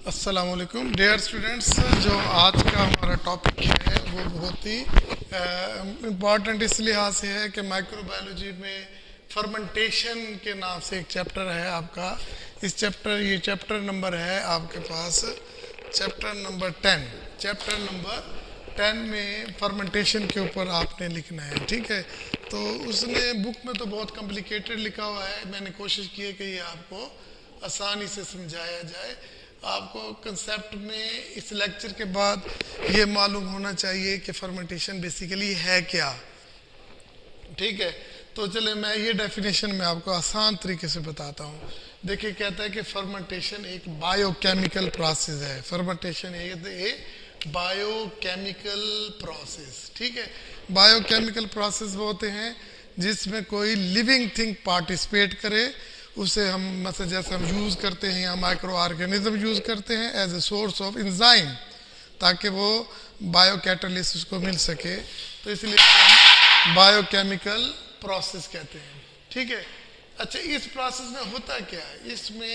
अस्सलाम वालेकुम dear students. जो आज का हमारा टॉपिक है वो बहुत ही इम्पॉर्टेंट इस लिहाज से है कि माइक्रोबायोलॉजी में फर्मेंटेशन के नाम से एक चैप्टर है आपका। ये चैप्टर नंबर है आपके पास चैप्टर नंबर 10। चैप्टर नंबर 10 में फर्मेंटेशन के ऊपर आपने लिखना है, ठीक है। तो उसने बुक में तो बहुत कॉम्प्लिकेटेड लिखा हुआ है, मैंने कोशिश की है कि ये आपको आसानी से समझाया जाए। आपको कंसेप्ट में इस लेक्चर के बाद ये मालूम होना चाहिए कि फर्मेंटेशन बेसिकली है क्या, ठीक है। तो चले मैं ये डेफिनेशन में आपको आसान तरीके से बताता हूँ। देखिए, कहता है कि फर्मेंटेशन एक बायोकेमिकल प्रोसेस है। फर्मेंटेशन ए बायोकेमिकल प्रोसेस, ठीक है। बायोकेमिकल प्रोसेस वो होते हैं जिसमें कोई लिविंग थिंग पार्टिसिपेट करे। उसे हम मतलब जैसे हम यूज़ करते हैं, यहाँ माइक्रो ऑर्गेनिज्म यूज़ करते हैं as a source of enzyme, ताकि वो बायोकैटालिसिस को मिल सके। तो इसलिए हम बायोकेमिकल प्रोसेस कहते हैं, ठीक है। अच्छा, इस प्रोसेस में होता क्या है, इसमें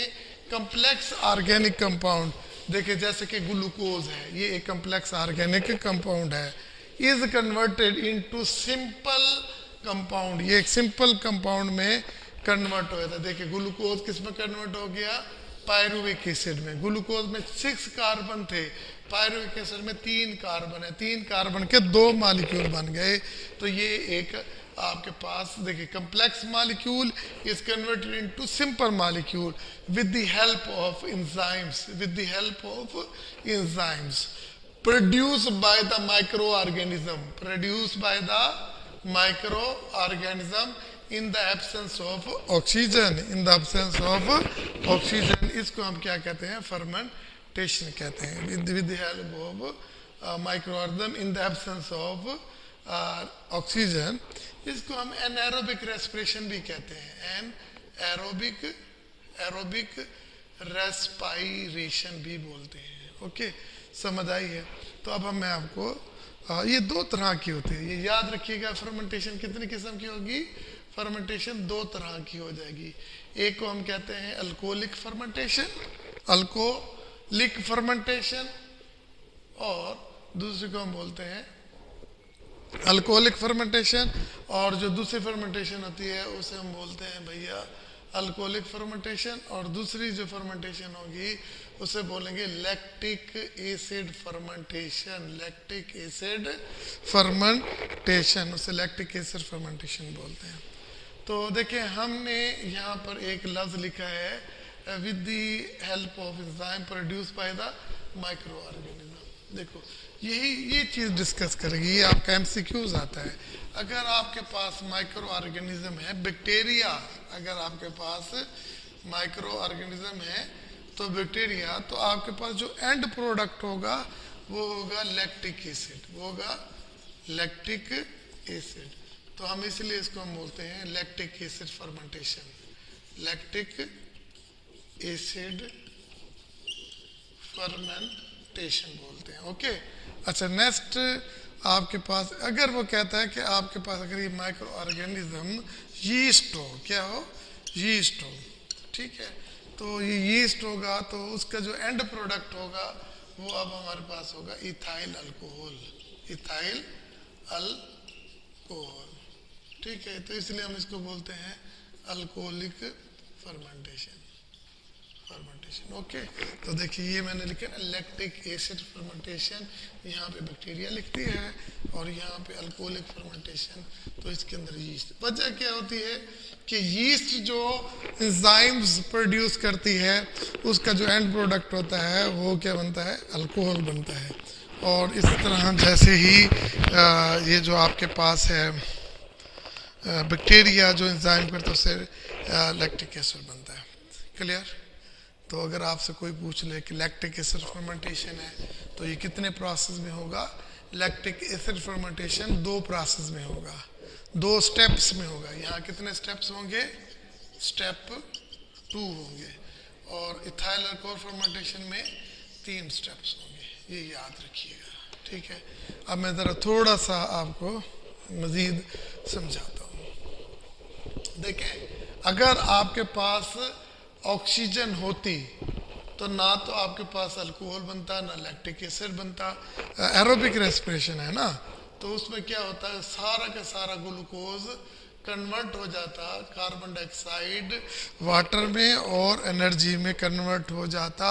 कम्प्लेक्स ऑर्गेनिक कंपाउंड, देखिए जैसे कि ग्लूकोज है, ये एक कम्प्लेक्स ऑर्गेनिक कंपाउंड है, is converted into simple compound. ये एक सिंपल कंपाउंड में कन्वर्ट हो जाता है। देखिए ग्लूकोज किस में कन्वर्ट हो गया, पायरुविक एसिड में। ग्लूकोज में 6 कार्बन थे, पायरुविक एसिड में 3 कार्बन है, 3 कार्बन के 2 मॉलिक्यूल बन गए। तो ये एक आपके पास देखिए complex molecule is converted into simple molecule with the help of enzymes produced by the microorganism in the absence of oxygen। इसको हम क्या कहते हैं, फर्मेंटेशन कहते हैं। with the help of microorganism in the absence of oxygen. इसको हम anaerobic respiration भी कहते हैं, एरोबिक रेस्पायरेशन भी बोलते हैं। ओके, समझ आई है। तो अब मैं आपको ये 2 तरह की होती है, ये याद रखिएगा। फर्मेंटेशन कितनी किस्म की होगी, फर्मेंटेशन 2 तरह की हो जाएगी। एक को हम कहते हैं अल्कोहलिक फर्मेंटेशन, और दूसरे को हम बोलते हैं अल्कोहलिक फर्मेंटेशन। और जो दूसरी फर्मेंटेशन होती है उसे हम बोलते हैं भैया अल्कोहलिक फर्मेंटेशन, और दूसरी जो फर्मेंटेशन होगी उसे बोलेंगे लैक्टिक एसिड फर्मेंटेशन, उसे लैक्टिक एसिड फर्मेंटेशन बोलते हैं। तो देखिए हमने यहाँ पर एक लफ्ज़ लिखा है with the help of enzyme produce by the micro organism. देखो ये चीज़ डिस्कस करेगी, ये आपका एमसीक्यूज आता है। अगर आपके पास माइक्रो ऑर्गेनिज्म है, बैक्टीरिया, अगर आपके पास माइक्रो ऑर्गेनिज्म है तो बैक्टीरिया, तो आपके पास जो एंड प्रोडक्ट होगा वो होगा लैक्टिक एसिड। तो हम इसलिए इसको हम बोलते हैं lactic acid fermentation, lactic acid fermentation बोलते हैं। ओके, अच्छा नेक्स्ट आपके पास अगर वो कहता है कि आपके पास अगर ये माइक्रो ऑर्गेनिज्म यीस्ट हो, क्या हो, यीस्ट हो, ठीक है। तो ये यीस्ट होगा तो उसका जो एंड प्रोडक्ट होगा वो अब हमारे पास होगा इथाइल अल्कोहल, ठीक है। तो इसलिए हम इसको बोलते हैं अल्कोहलिक फर्मेंटेशन। ओके, तो देखिए ये मैंने लिखा है लैक्टिक एसिड फर्मेंटेशन, यहाँ पे बैक्टीरिया लिखती है और यहाँ पे अल्कोहलिक फर्मेंटेशन। तो इसके अंदर यीस्ट, वजह क्या होती है कि यीस्ट जो एंजाइम्स प्रोड्यूस करती है उसका जो एंड प्रोडक्ट होता है वो क्या बनता है, अल्कोहल बनता है। और इस तरह जैसे ही ये जो आपके पास है बैक्टीरिया जो एंजाइम करता है उससे लैक्टिक एसिड बनता है। क्लियर। तो अगर आपसे कोई पूछ ले कि लैक्टिक एसिड फर्मेंटेशन है तो ये कितने प्रोसेस में होगा, लैक्टिक एसिड फर्मेंटेशन 2 प्रोसेस में होगा, 2 स्टेप्स में होगा। यहाँ कितने स्टेप्स होंगे, स्टेप 2 होंगे, और इथाइल अल्कोहल फर्मेंटेशन में 3 स्टेप्स होंगे, ये याद रखिएगा, ठीक है। अब मैं ज़रा थोड़ा सा आपको मज़ीद समझाता हूँ। देखें, अगर आपके पास ऑक्सीजन होती तो ना तो आपके पास अल्कोहल बनता, ना लैक्टिक एसिड बनता। एरोबिक रेस्पिरेशन है ना, तो उसमें क्या होता है, सारा का सारा ग्लूकोज कन्वर्ट हो जाता कार्बन डाइऑक्साइड वाटर में और एनर्जी में कन्वर्ट हो जाता।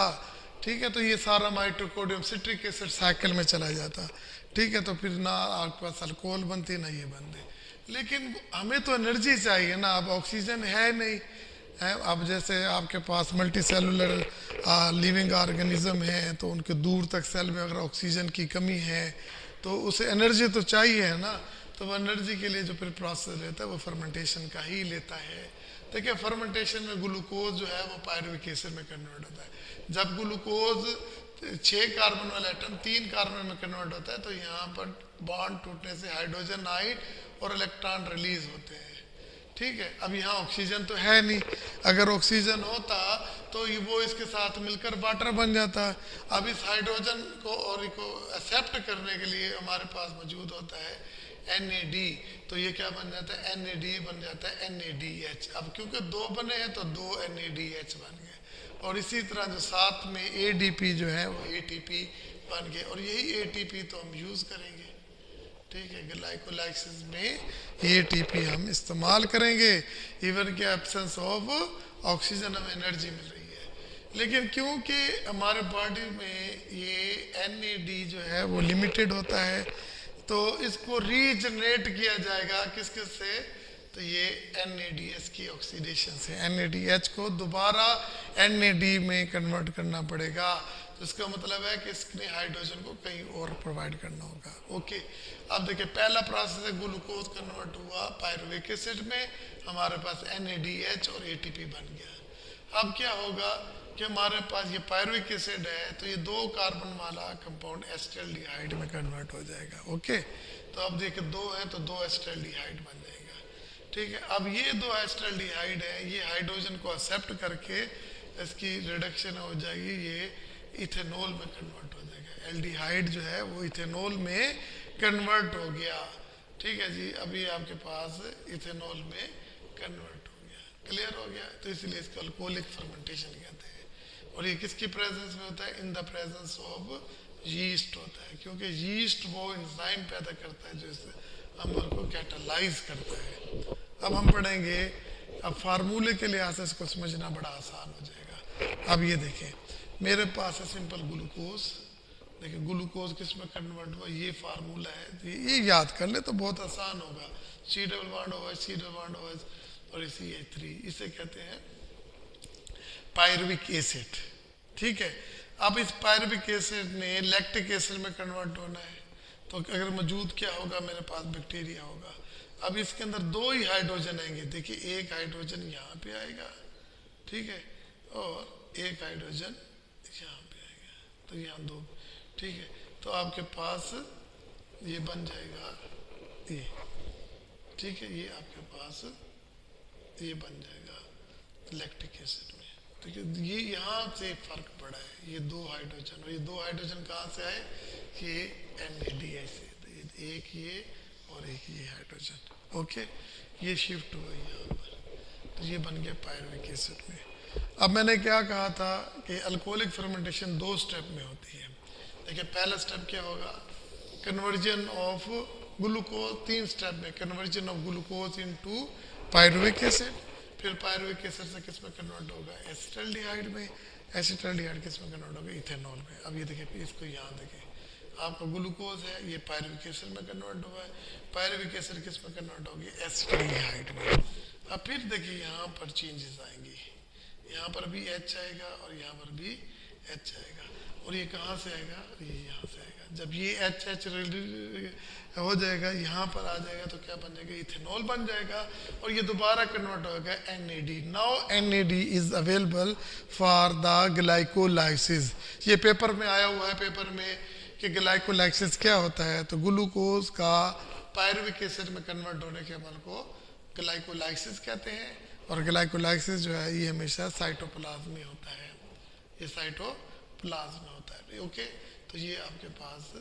ठीक है, तो ये सारा माइटोकॉन्ड्रियम सिट्रिक एसिड साइकिल में चला जाता। ठीक है, तो फिर ना आपके पास अल्कोहल बनती ना ये बनते। लेकिन हमें तो एनर्जी चाहिए ना, अब ऑक्सीजन है नहीं है। अब जैसे आपके पास मल्टी सेलुलर लिविंग ऑर्गेनिज्म है, तो उनके दूर तक सेल में अगर ऑक्सीजन की कमी है तो उसे एनर्जी तो चाहिए है ना। तो वो एनर्जी के लिए जो फिर प्रोसेस लेता है वो फर्मेंटेशन का ही लेता है। देखिए फर्मेंटेशन में ग्लूकोज जो है वो पायरुविक एसिड में कन्वर्ट होता है। जब ग्लूकोज 6 कार्बन वाला एटम 3 कार्बन में कन्वर्ट होता है तो यहाँ पर बॉन्ड टूटने से हाइड्रोजन आयन और इलेक्ट्रॉन रिलीज होते हैं। ठीक है, अब यहाँ ऑक्सीजन तो है नहीं, अगर ऑक्सीजन होता तो ये वो इसके साथ मिलकर वाटर बन जाता। अब इस हाइड्रोजन को और इसको एक्सेप्ट करने के लिए हमारे पास मौजूद होता है NAD, तो ये क्या बन जाता है, NAD बन जाता है NADH। अब क्योंकि 2 बने हैं तो 2 NADH बन गए, और इसी तरह जो साथ में ADP जो है वो ATP बन गए, और यही ATP तो हम यूज़ करेंगे। ठीक है, ग्लाइकोलाइसिस में ATP हम इस्तेमाल करेंगे, इवन के एब्सेंस ऑफ ऑक्सीजन हमें एनर्जी मिल रही है। लेकिन क्योंकि हमारे बॉडी में ये NAD जो है वो लिमिटेड होता है, तो इसको रीजनरेट किया जाएगा किस किस से, तो ये NADH की ऑक्सीडेशन से। NADH को दोबारा NAD में कन्वर्ट करना पड़ेगा, तो इसका मतलब है कि इसने हाइड्रोजन को कहीं और प्रोवाइड करना होगा। ओके, अब देखिए पहला प्रोसेस है ग्लूकोज कन्वर्ट हुआ पायरुविक एसिड में, हमारे पास NADH और ATP बन गया। अब क्या होगा कि हमारे पास ये पायरुविक एसिड है, तो ये 2 कार्बन वाला कंपाउंड एसिटाल्डिहाइड में कन्वर्ट हो जाएगा। ओके, तो अब देखिए 2 है तो 2 एसिटाल्डिहाइड बन जाएगा। ठीक है, अब ये 2 एसिटाल्डिहाइड है, ये हाइड्रोजन को एक्सेप्ट करके इसकी रिडक्शन हो जाएगी, ये इथेनॉल में कन्वर्ट हो जाएगा। एल्डिहाइड जो है वो इथेनॉल में कन्वर्ट हो गया। ठीक है जी, अभी आपके पास इथेनॉल में कन्वर्ट हो गया, क्लियर हो गया। तो इसलिए इसको अल्कोहलिक फर्मेंटेशन कहते हैं। और ये किसकी प्रेजेंस में होता है, in the presence of yeast होता है, क्योंकि यीस्ट वो एंजाइम पैदा करता है जो इस अम्ल को कैटालाइज करता है। अब हम पढ़ेंगे, अब फार्मूले के लिहाज से इसको समझना बड़ा आसान हो जाएगा। अब ये देखें, मेरे पास है सिंपल ग्लूकोज। देखिए ग्लूकोज किस में कन्वर्ट हुआ, ये फार्मूला है, ये याद कर ले तो बहुत आसान होगा। C double bond OH, C double bond OH और CH3, इसे कहते हैं पायरुविक एसिड। ठीक है, अब इस पायरुविक एसिड ने लैक्टिक एसिड में कन्वर्ट होना है, तो अगर मौजूद क्या होगा, मेरे पास बैक्टीरिया होगा। अब इसके अंदर 2 ही हाइड्रोजन आएंगे। देखिए एक हाइड्रोजन यहाँ पे आएगा, ठीक है, और एक हाइड्रोजन यहाँ पे आएगा, तो यहाँ 2। ठीक है, तो आपके पास ये बन जाएगा ये। ठीक है, ये आपके पास ये बन जाएगा लैक्टिक एसिड में। ठीक है, ये यहाँ से फर्क पड़ा है, ये 2 हाइड्रोजन, और ये 2 हाइड्रोजन कहाँ से आए, ये NADH से, तो एक ये और एक ये हाइड्रोजन। ओके, ये शिफ्ट हुआ यहाँ पर, तो ये बन गया पायरुविक एसिड में। अब मैंने क्या कहा था कि अल्कोहलिक फर्मेंटेशन 2 स्टेप में होती है। देखिए पहला स्टेप क्या होगा, कन्वर्जन ऑफ ग्लूकोज, 3 स्टेप में, conversion of glucose into pyruvic acid, फिर पायरुविक एसिड से किस में कन्वर्ट होगा, एसिटाल्डिहाइड में, एसिटाल्डिहाइड किस में कन्वर्ट होगा, इथेनॉल में। अब ये देखिए, इसको यहाँ देखें, आपका ग्लूकोज है, ये पायरुविक एसिड में कन्वर्ट हुआ है, पायरुविक एसिड किस में कन्वर्ट होगी, एसिटाल्डिहाइड में। अब फिर देखिए यहाँ पर चेंजेस आएंगी, यहाँ पर भी H आएगा और यहाँ पर भी H आएगा, और ये कहाँ से आएगा, ये यहाँ से आएगा। जब ये H हो जाएगा, यहाँ पर आ जाएगा, तो क्या बन जाएगा, इथेनॉल बन जाएगा, और ये दोबारा कन्वर्ट होगा NAD। Now NAD is available for the glycolysis. ये पेपर में आया हुआ है, पेपर में, कि ग्लाइकोलाइसिस क्या होता है, तो ग्लूकोज का पायरुविक एसिड में कन्वर्ट होने के अमल को ग्लाइकोलाइसिस कहते हैं। और ग्लाइकोलाइसिस जो है ये हमेशा साइटोप्लाज्म में होता है, ये साइटोप्लाज्म में होता है। ओके, तो ये आपके पास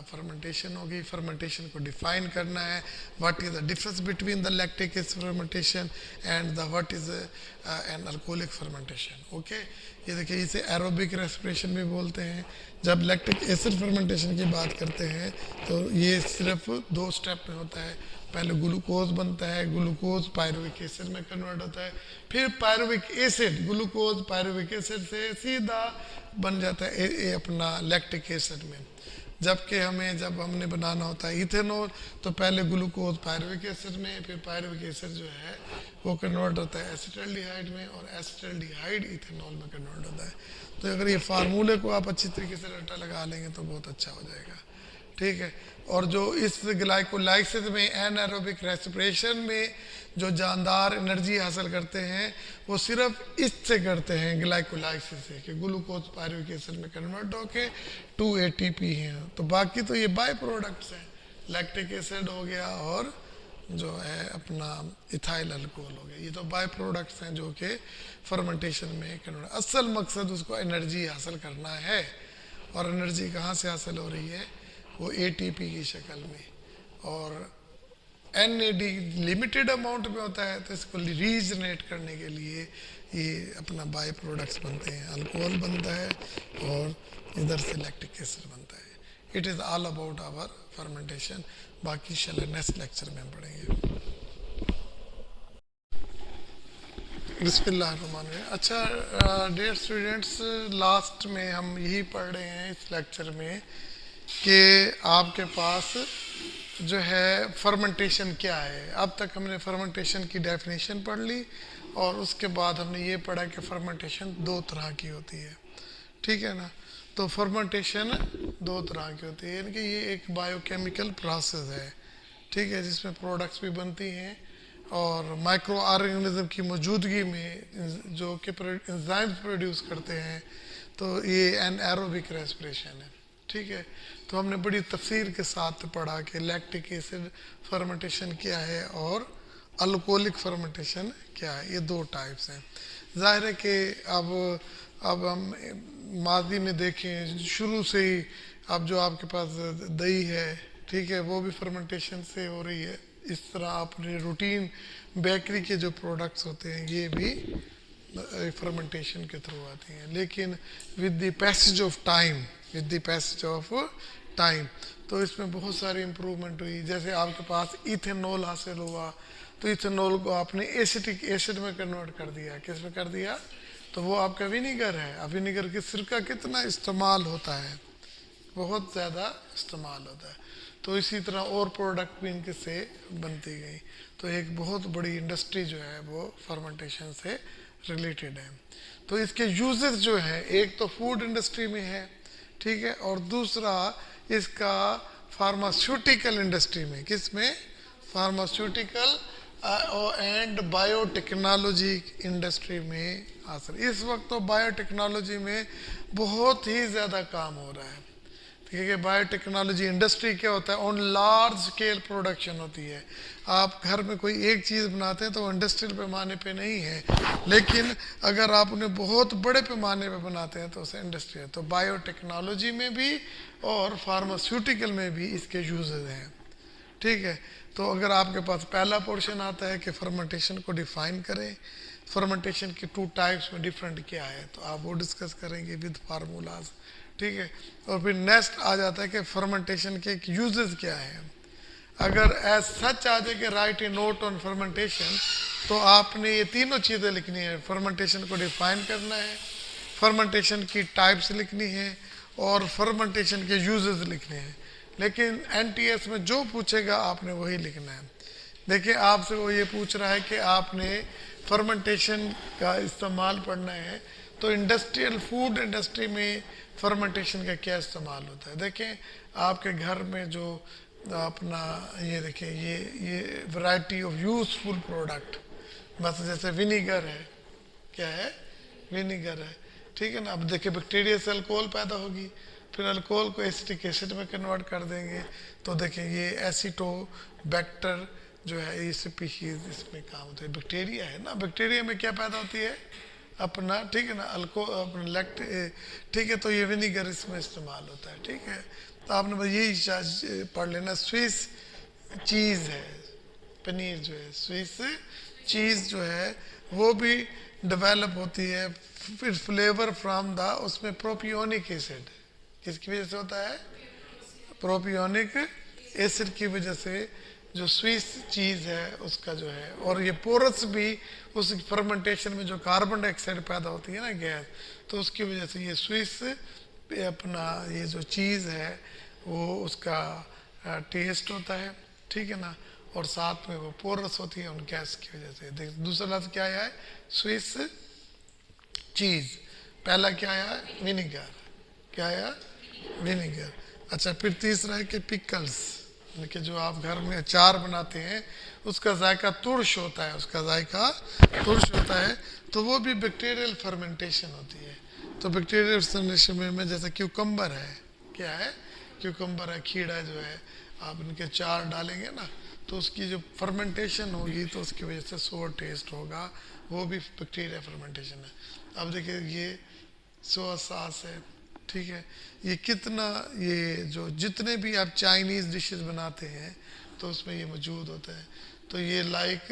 फर्मेंटेशन होगी। फर्मेंटेशन को डिफाइन करना है, what is the difference between the lactic acid fermentation and the what is an alcoholic fermentation. Okay, ये देखिए इसे एरोबिक रेस्पिरेशन भी बोलते हैं। जब लैक्टिक एसिड फर्मेंटेशन की बात करते हैं तो ये सिर्फ 2 स्टेप में होता है। पहले ग्लूकोज बनता है, ग्लूकोज पायरुविक एसिड में कन्वर्ट होता है, फिर pyruvic acid glucose pyruvic acid से सीधा बन जाता है अपना लैक्टिक एसिड में। जबकि हमें जब हमने बनाना होता है इथेनॉल तो पहले ग्लूकोज पायरुविक एसिड में, फिर पायरुविक एसिड जो है वो कन्वर्ट होता है एसिटाल्डिहाइड में, और एसिटाल्डिहाइड इथेनॉल में कन्वर्ट होता है। तो अगर ये फार्मूले को आप अच्छी तरीके से रट्टा लगा लेंगे तो बहुत अच्छा हो जाएगा, ठीक है। और जो इस ग्लाइकोलाइसिस में एनारोबिक रेस्पिरेशन में जो जानदार एनर्जी हासिल करते हैं वो सिर्फ इससे करते हैं, ग्लाइकोलाइसिस से, कि ग्लूकोज पायरुविक एसिड में कन्वर्ट होके 2 ATP हैं। तो बाकी तो ये बाय प्रोडक्ट्स हैं, लैक्टिक एसिड हो गया और जो है अपना इथाइल अल्कोहल हो गया, ये तो बाय प्रोडक्ट्स हैं जो कि फर्मेंटेशन में कन्वर्ट। असल मकसद उसको एनर्जी हासिल करना है, और एनर्जी कहाँ से हासिल हो रही है, वो ATP की शक्ल में, और NAD लिमिटेड अमाउंट में होता है, तो इसको रीजनरेट करने के लिए ये अपना बाय प्रोडक्ट्स बनते हैं, अल्कोहल बनता है और इधर से लैक्टिक एसिड बनता है। It is all about our fermentation. बाकी चले नेक्स्ट लेक्चर में हम पढ़ेंगे। बिस्मिल्लाहिर्रहमानिर्रहीम। अच्छा डियर स्टूडेंट्स, लास्ट में हम यही पढ़ रहे हैं इस लेक्चर में कि आपके पास जो है फर्मेंटेशन क्या है। अब तक हमने फर्मेंटेशन की डेफिनेशन पढ़ ली, और उसके बाद हमने ये पढ़ा कि फर्मेंटेशन 2 तरह की होती है, ठीक है ना। तो फर्मेंटेशन 2 तरह की होती है, यानी कि ये एक बायोकेमिकल प्रोसेस है, ठीक है, जिसमें प्रोडक्ट्स भी बनती हैं और माइक्रो ऑर्गेनिज्म की मौजूदगी में जो कि एंजाइम्स प्रोड्यूस करते हैं। तो ये एनारोबिक रेस्पिरेशन है, ठीक है। तो हमने बड़ी तफसीर के साथ पढ़ा कि लैक्टिक एसिड फर्मेंटेशन क्या है और अल्कोहलिक फर्मेंटेशन क्या है। ये 2 टाइप्स हैं। जाहिर है कि अब हम मादी में देखें, शुरू से ही अब जो आपके पास दही है, ठीक है, वो भी फर्मेंटेशन से हो रही है। इस तरह अपने रूटीन बेकरी के जो प्रोडक्ट्स होते हैं ये भी फर्मेंटेशन के थ्रू आती हैं। लेकिन with the passage of time, तो इसमें बहुत सारी इम्प्रूवमेंट हुई। जैसे आपके पास इथेनॉल हासिल हुआ, तो इथेनॉल को आपने एसिटिक एसिड में कन्वर्ट कर दिया। किस में कर दिया? तो वो आपका विनीगर है। अब विनीगर की सिरका कितना इस्तेमाल होता है, बहुत ज़्यादा इस्तेमाल होता है। तो इसी तरह और प्रोडक्ट भी इनके से बनती गई। तो एक बहुत बड़ी इंडस्ट्री जो है वो फर्मेंटेशन से रिलेटेड है। तो इसके यूजेस जो है, एक तो फूड इंडस्ट्री में है, ठीक है, और दूसरा इसका फार्मास्यूटिकल इंडस्ट्री में। किस में? फार्मास्यूटिकल एंड बायोटेक्नोलॉजी इंडस्ट्री में हासिल। इस वक्त तो बायोटेक्नोलॉजी में बहुत ही ज़्यादा काम हो रहा है, ठीक है। बायोटेक्नोलॉजी इंडस्ट्री क्या होता है? ऑन लार्ज स्केल प्रोडक्शन होती है। आप घर में कोई एक चीज़ बनाते हैं तो वो इंडस्ट्रियल पैमाने पे नहीं है, लेकिन अगर आप उन्हें बहुत बड़े पैमाने पे बनाते हैं तो उसे इंडस्ट्री है। तो बायोटेक्नोलॉजी में भी और फार्मास्यूटिकल में भी इसके यूजेस हैं, ठीक है। तो अगर आपके पास पहला पोर्शन आता है कि फर्मेंटेशन को डिफाइन करें, फर्मेंटेशन के 2 टाइप्स में डिफरेंट क्या है, तो आप वो डिस्कस करेंगे विद फार्मूलाज, ठीक है। और फिर नेक्स्ट आ जाता है कि फर्मेंटेशन के यूजेस क्या हैं। अगर एज सच आ जाए कि right A note on fermentation, तो आपने ये तीनों चीज़ें लिखनी है। फर्मेंटेशन को डिफाइन करना है, फर्मेंटेशन की टाइप्स लिखनी है, और फर्मेंटेशन के यूजेस लिखने हैं। लेकिन NTS में जो पूछेगा आपने वही लिखना है। देखिए आपसे वो ये पूछ रहा है कि आपने फर्मेंटेशन का इस्तेमाल पढ़ना है, तो इंडस्ट्रियल फूड इंडस्ट्री में फर्मेंटेशन का क्या इस्तेमाल होता है। देखें आपके घर में जो अपना ये देखें ये वैरायटी ऑफ यूजफुल प्रोडक्ट, बस जैसे विनीगर है, क्या है? विनीगर है, ठीक है ना। अब देखिए बैक्टीरिया से अल्कोहल पैदा होगी, फिर अल्कोहल को एसिटिक एसिड में कन्वर्ट कर देंगे। तो देखें ये एसिटोबैक्टर जो है ये स्पीशीज इसमें काम होता है। बैक्टीरिया है ना, बैक्टीरिया में क्या पैदा होती है? अपना, ठीक है ना, अपना ठीक है। तो ये विनीगर इसमें इस्तेमाल होता है, ठीक है। तो आपने बस यही पढ़ लेना, स्विस चीज़ है, पनीर जो है, स्विस चीज़ जो है वो भी डेवलप होती है फिर फ्लेवर फ्रॉम द, उसमें प्रोपियोनिक एसिड, किसकी वजह से होता है? प्रोपियोनिक एसिड की वजह से जो स्विस चीज़ है उसका जो है, और ये पोरस भी उस फर्मेंटेशन में जो कार्बन डाइऑक्साइड पैदा होती है ना, गैस, तो उसकी वजह से ये स्विस अपना ये जो चीज़ है वो उसका टेस्ट होता है, ठीक है ना, और साथ में वो पोरस होती है उन गैस की वजह से। देख दूसरा लफ्ज़ क्या आया है? Swiss cheese. पहला क्या आया? विनीगर। क्या आया? विनीगर। अच्छा, फिर तीसरा है कि पिकल्स, कि जो आप घर में अचार बनाते हैं उसका जायका तुर्श होता है, उसका जायका तुर्श होता है, तो वो भी बैक्टीरियल फर्मेंटेशन होती है। तो बैक्टीरियल फर्मेंटेशन में जैसे क्यूकम्बर है, क्या है? क्यूकम्बर है, खीरा जो है, आप इनके अचार डालेंगे ना तो उसकी जो फर्मेंटेशन होगी तो उसकी वजह से सोर टेस्ट होगा, वो भी बैक्टीरिया फर्मेंटेशन है। अब देखिए ये सोया सॉस है, ठीक है, ये कितना, ये जो जितने भी आप चाइनीज़ डिशेस बनाते हैं तो उसमें ये मौजूद होता है। तो ये लाइक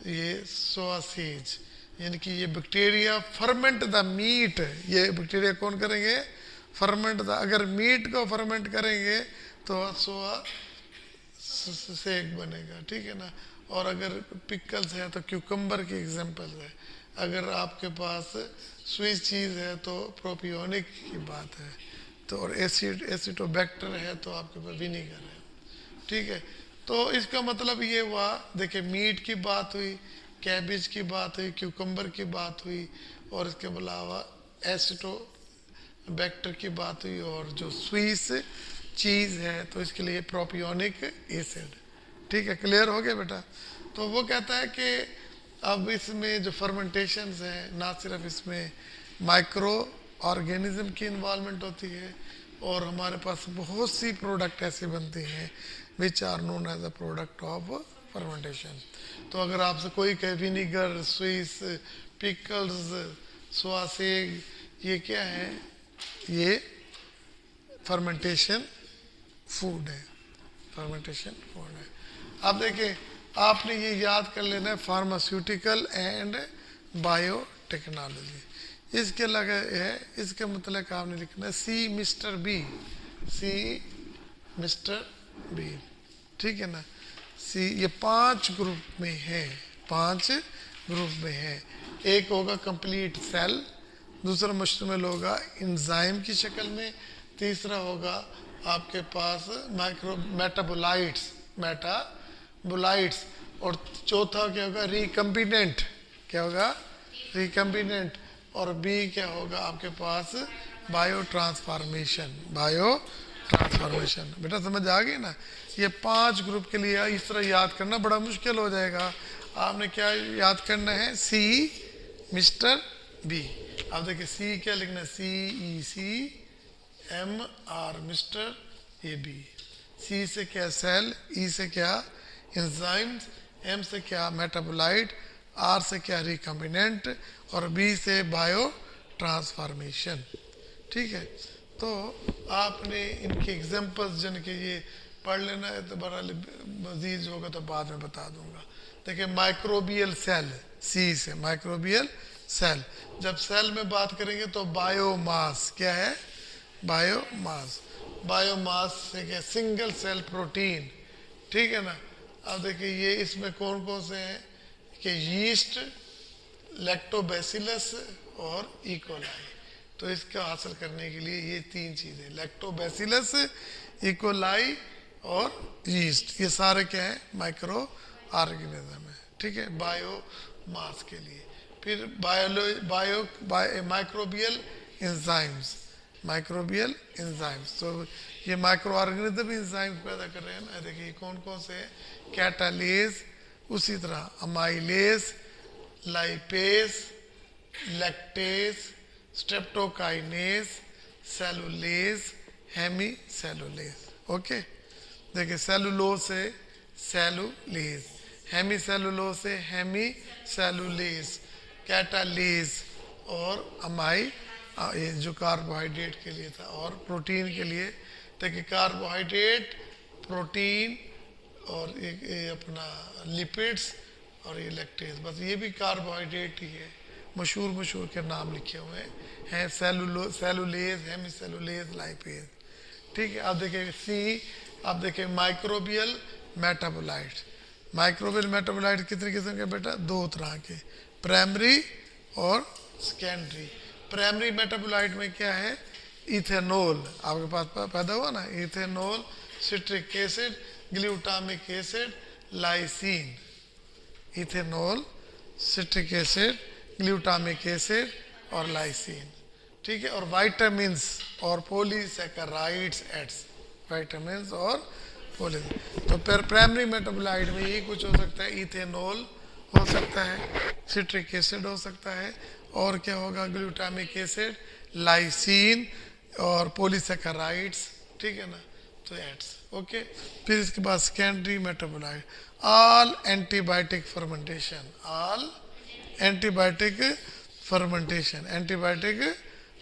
ये सोया सीज, यानी कि ये बैक्टीरिया फर्मेंट द मीट, ये बैक्टीरिया कौन करेंगे? फर्मेंट द, अगर मीट को फर्मेंट करेंगे तो सोया सेक बनेगा, ठीक है ना। और अगर पिकल्स है तो क्यूकम्बर की एग्जांपल है, अगर आपके पास स्विस चीज़ है तो प्रोपियोनिक की बात है, तो और एसिटोबैक्टर है तो आपके पास विनीगर है, ठीक है। तो इसका मतलब ये हुआ, देखिए मीट की बात हुई, कैबिज की बात हुई, क्यूकम्बर की बात हुई, और इसके अलावा एसिटोबैक्टर की बात हुई, और जो स्विस चीज़ है तो इसके लिए प्रोपियोनिक एसिड, ठीक है। क्लियर हो गया बेटा? तो वो कहता है कि अब इसमें जो फर्मेंटेशंस हैं, ना सिर्फ इसमें माइक्रो ऑर्गेनिज्म की इन्वॉल्वमेंट होती है, और हमारे पास बहुत सी प्रोडक्ट ऐसे बनते हैं which are known as a product of fermentation. तो अगर आपसे कोई कहे विनीगर, स्विस, पिकल्स, सोया सेग, ये क्या है? ये फर्मेंटेशन फूड है, फर्मेंटेशन फूड है। अब देखिए आपने ये याद कर लेना है, फार्मास्यूटिकल एंड बायोटेक्नोलॉजी, इसके लगे है, इसके मतलब आपने लिखना है सी मिस्टर बी, सी मिस्टर बी, ठीक है ना। सी ये 5 ग्रुप में है, 5 ग्रुप में है। एक होगा कंप्लीट सेल, दूसरा मुश्तमिल होगा इंजाइम की शक्ल में, तीसरा होगा आपके पास माइक्रो मेटाबोलाइट्स, मेटाबोलाइट्स, और चौथा क्या होगा? रिकम्बिनेंट। क्या होगा? रिकम्बिनेंट। और बी क्या होगा आपके पास? Biotransformation, biotransformation. बेटा समझ आ गई ना? ये 5 ग्रुप के लिए इस तरह याद करना बड़ा मुश्किल हो जाएगा। आपने क्या याद करना है? C mister B. अब देखिए सी क्या लिखना है? C E C M R, mister A B. C से क्या? सेल, ई से क्या? एंजाइम्स, एम से क्या? मेटाबोलाइट, आर से क्या? रिकम्बिनेंट, और बी से बायो ट्रांसफॉर्मेशन, ठीक है। तो आपने इनके एग्जांपल्स जन के ये पढ़ लेना है, तो बड़ा मजीद होगा तो बाद में बता दूंगा। देखिए माइक्रोबियल सेल, सी से माइक्रोबियल सेल, जब सेल में बात करेंगे तो बायोमास, क्या है? बायोमास। बायोमास से क्या? सिंगल सेल प्रोटीन, ठीक है ना। अब देखिए ये इसमें कौन कौन से हैं कि यीस्ट, लैक्टोबैसिलस और इकोलाई। तो इसका हासिल करने के लिए ये 3 चीज़ें, लैक्टोबैसिलस, इकोलाई और यीस्ट, ये सारे क्या है? माइक्रो ऑर्गेनिज्म है, ठीक है, बायोमास के लिए। फिर माइक्रोबियल एंजाइम्स, माइक्रोबियल एंजाइम्स, तो ये माइक्रो ऑर्गेनिज्म एंजाइम्स पैदा कर रहे हैं ना। देखिए कौन कौन से? कैटालेज, उसी तरह amylase, lipase, lactase, streptokinase, cellulase, hemicellulase. Okay, देखिए सेलुलोज से सेलुलेज, हेमी सेलुलोज से हेमी सेलुलेज, कैटालेज, और अमाई, ये जो कार्बोहाइड्रेट के लिए था, और प्रोटीन के लिए। तो देखिए कार्बोहाइड्रेट, प्रोटीन और ये अपना लिपिड्स और ये लैक्टेज, बस ये भी कार्बोहाइड्रेट ही है। मशहूर मशहूर के नाम लिखे हुए हैं, सेलुलेज, हेमिसेलुलेज, लाइपेज। ठीक है, अब देखिए सी, अब देखिए माइक्रोबियल मेटाबोलाइट। माइक्रोबियल मेटाबोलाइट कितने किस्म के बेटा? दो तरह के, प्राइमरी और सेकेंडरी। प्राइमरी मेटाबोलाइट में क्या है? इथेनॉल आपके पास पैदा हुआ ना, ethanol, citric acid, glutamic acid, lysine. Ethanol, citric acid, glutamic acid और लाइसिन। ठीक है, और वाइटामिन्स और पॉलीसैकेराइड्स एड्स, वाइटामिन्स और पॉली। तो प्राइमरी मेटाबोलाइट में ये कुछ हो सकता है, इथेनॉल हो सकता है, सिट्रिक एसिड हो सकता है, और क्या होगा? ग्लूटामिक एसिड, लाइसिन और पॉलीसैकेराइड्स। ठीक है ना, तो एड्स। ओके, फिर इसके बाद secondary metabolite, all antibiotic fermentation, all antibiotic fermentation, antibiotic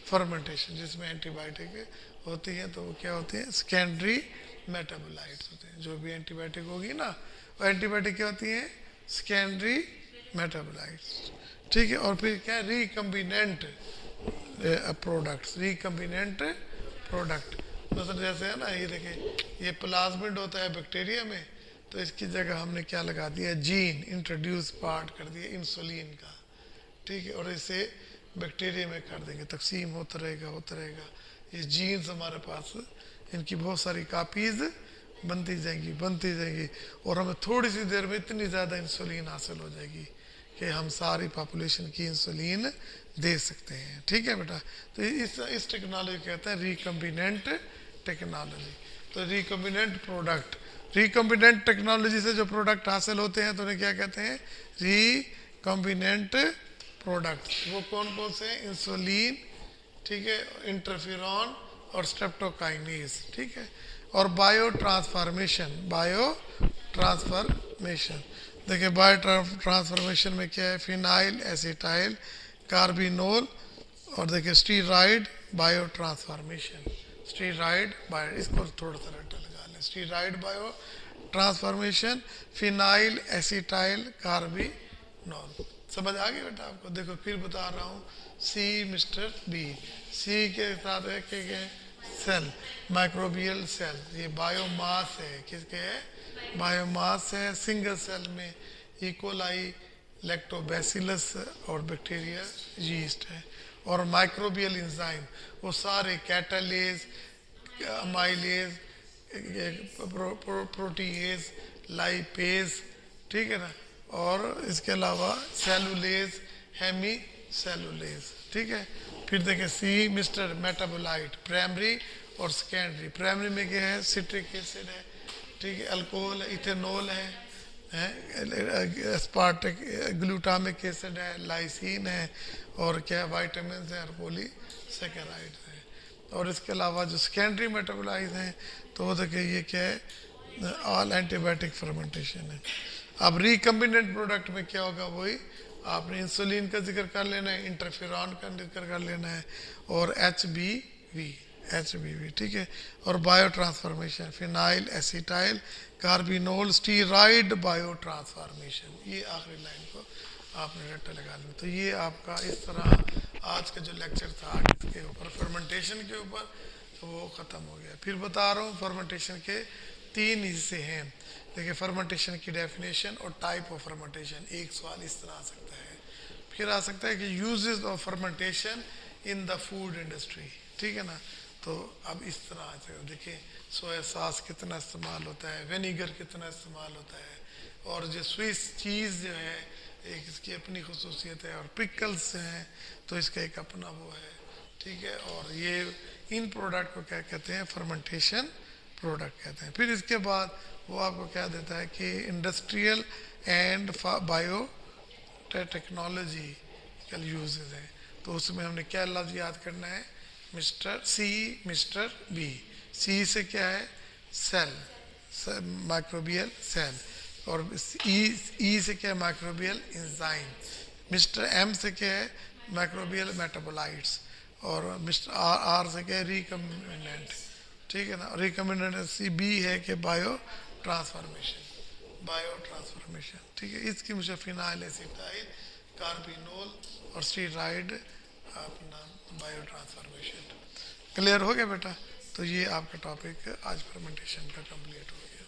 fermentation जिसमें एंटीबायोटिक होती है, तो वो क्या होती है? सेकेंडरी मेटाबोलाइट्स होते हैं। जो भी एंटीबायोटिक होगी ना, वो एंटीबायोटिक क्या होती है? Secondary metabolites. ठीक है, और फिर क्या? Recombinant products, recombinant product. मतलब जैसे है ना, ये देखिए, ये प्लाज्मिड होता है बैक्टीरिया में, तो इसकी जगह हमने क्या लगा दिया? जीन इंट्रोड्यूस पार्ट कर दिया इंसुलिन का। ठीक है, और इसे बैक्टीरिया में कर देंगे, तकसीम होता रहेगा होता रहेगा। ये जीन्स हमारे पास, इनकी बहुत सारी कापीज बनती जाएंगी, और हमें थोड़ी सी देर में इतनी ज़्यादा इंसुलिन हासिल हो जाएगी कि हम सारी पॉपुलेशन की इंसुलिन दे सकते हैं। ठीक है बेटा, तो इस टेक्नोलॉजी कहते हैं रिकम्बिनेंट टेक्नोलॉजी। तो रिकम्बिनेंट प्रोडक्ट, रिकम्बिनेंट टेक्नोलॉजी से जो प्रोडक्ट हासिल होते हैं, तो उन्हें क्या कहते हैं? Recombinant product. वो कौन कौन से? इंसुलिन, ठीक है, इंटरफेरॉन और स्ट्रेप्टोकाइनेज। ठीक है, और बायो ट्रांसफॉर्मेशन, बायो ट्रांसफॉर्मेशन। देखिए बायो ट्रांसफॉर्मेशन में क्या है? फिनाइल एसिटाइल कार्बिनोल, और देखिए steroid bio transformation, steroid bio, इसको थोड़ा सा रट्टा लगा लें, steroid bio transformation, phenyl acetyl carbinol. समझ आ गई बेटा आपको? देखो फिर बता रहा हूँ, सी मिस्टर बी, सी के साथ है के सेल, माइक्रोबियल सेल, ये बायोमास है, किसके है? बायोमास है। सिंगल सेल में इकोलाई, लैक्टोबैसिलस और बैक्टीरिया यीस्ट है। और माइक्रोबियल इंजाइम, वो सारे कैटालेज, अमाइलेज, प्रोटीएज, लाइपेज। ठीक है ना, और इसके अलावा सेलुलेज, हेमी सेलुलेज। ठीक है, फिर देखें सी मिस्टर मेटाबोलाइट, प्राइमरी और सेकेंडरी। प्राइमरी में क्या है? सिट्रिक एसिड है, ठीक है, अल्कोहल, इथेनॉल है, एस्पार्टिक, ग्लूटामिक एसिड है, लाइसिन है, और क्या? वाइटामिन है और पॉलीसैकेराइड है। और इसके अलावा जो सेकेंडरी मेटाबोलाइट हैं, तो वो देखिए ये क्या है? ऑल एंटीबायोटिक फर्मेंटेशन है। अब रिकम्बिनेंट प्रोडक्ट में क्या होगा? वही आपने इंसुलिन का जिक्र कर लेना है, इंटरफेरॉन का जिक्र कर लेना है, और एच बी वी। ठीक है, और bio transformation, phenyl acetyl carbinol, steroid bio transformation. ये आखिरी लाइन को आपने रट्टा लगा लिया। तो ये आपका इस तरह आज का जो लेक्चर था इसके ऊपर, फर्मेंटेशन के ऊपर, तो वो ख़त्म हो गया। फिर बता रहा हूँ फर्मेंटेशन के 3 हिस्से हैं। देखिए फर्मेंटेशन की डेफिनेशन और टाइप ऑफ फर्मेंटेशन, एक सवाल इस तरह आ सकता है। फिर आ सकता है कि uses of fermentation in the food industry. ठीक है ना, तो अब इस तरह आ सकता है। देखिए सोया सॉस कितना इस्तेमाल होता है, विनीगर कितना इस्तेमाल होता है, और जो स्विस चीज़ जो है एक इसकी अपनी खसूसियत है, और पिकल्स हैं तो इसका एक अपना वो है। ठीक है, और ये इन प्रोडक्ट को क्या कहते हैं? फर्मेंटेशन प्रोडक्ट कहते हैं। फिर इसके बाद वो आपको क्या देता है कि industrial and bio technological uses हैं। तो उसमें हमने क्या लफ्ज़ याद करना है? Mister B. सी से क्या है? सेल, माइक्रोबियल सेल, और ई से क्या है? Microbial enzyme. मिस्टर एम से क्या है? माइक्रोबियल मेटाबोलाइट्स, और मिस्टर आर से क्या है? रिकम्बिनेंट। ठीक है ना। रिकमेंडेड सी बी है कि बायो ट्रांसफॉर्मेशन, बायो ट्रांसफॉर्मेशन, ठीक है। इसकी मुझे फिनाइल एसिटाइल कार्बिनोल और स्टीराइड अपना बायो ट्रांसफॉर्मेशन। क्लियर हो गया बेटा? तो ये आपका टॉपिक आज फर्मेंटेशन का कंप्लीट हो गया।